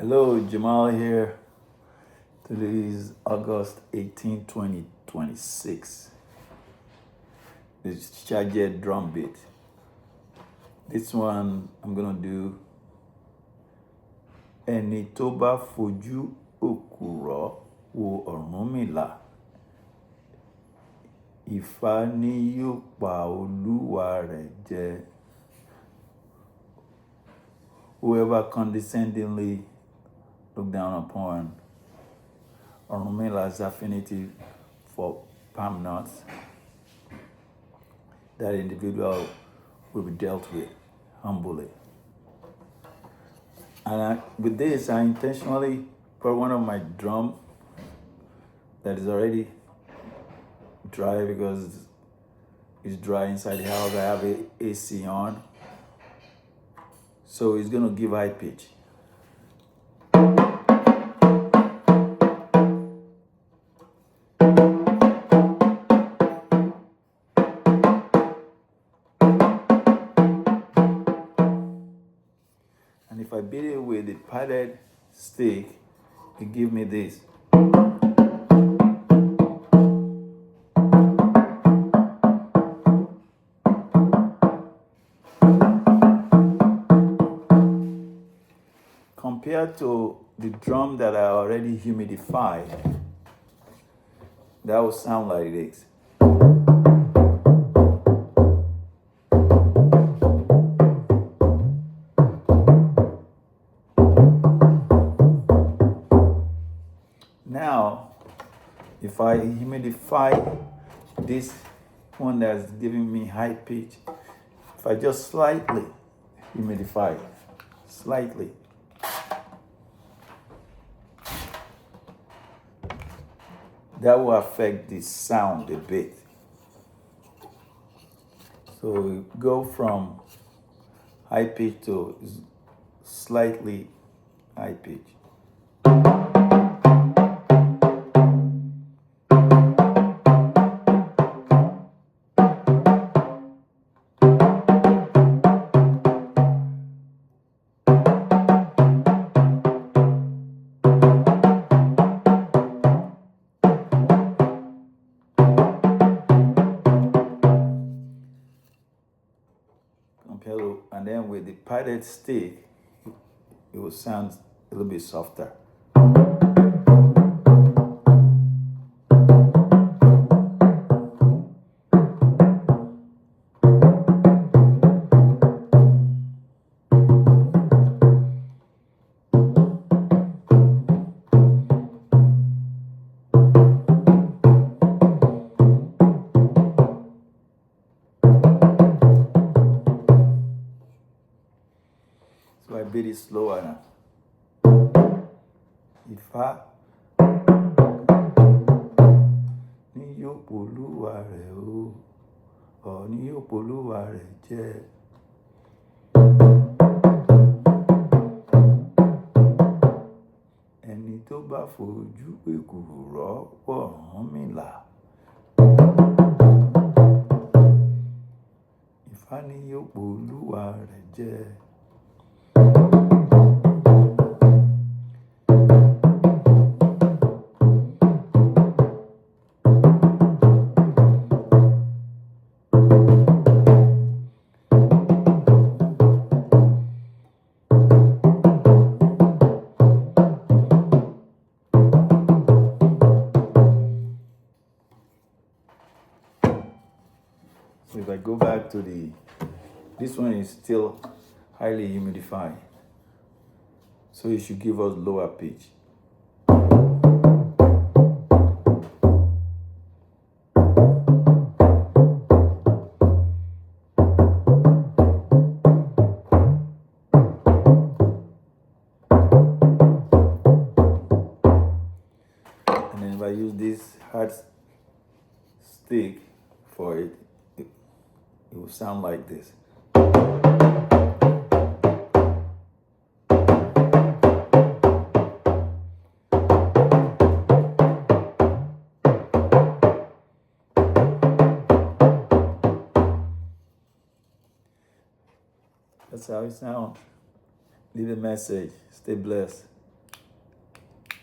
Hello, Jammal here. Today is August 18, 2026. This Ṣajẹ drum beat. This one I'm gonna do ẹni tó bá fojú èkùrọ wo Ọrúnmìlà. Ifá ni yóò pa olúwa rẹ̀ jẹ. Whoever condescendingly look down upon Ọrúnmìlà's affinity for palm nuts, that individual will be dealt with humbly. And with this, I intentionally put one of my drum that is already dry because it's dry inside the house. I have AC on. So it's going to give high pitch. And if I beat it with the padded stick, it gives me this. Compared to the drum that I already humidified, that will sound like this. Now, if I humidify this one that's giving me high pitch, if I just slightly humidify, slightly, that will affect the sound a bit. So we go from high pitch to slightly high pitch. And then with the padded stick, it will sound a little bit softer. So I beat it slower now. Ifá ni yóò polúwa rẹ̀ o, Ọ̀ọ̀ni yóò polúwa rẹ̀ jẹ. Ẹni tó bá fojú èkùrọ wo Ọrúnmìlà. Ifá ni yóò polúwa rẹ̀ jẹ. So if I go back to this one is still highly humidified. So it should give us lower pitch. And then if I use this hard stick for it, it will sound like this. That's how it sounds. Leave a message. Stay blessed.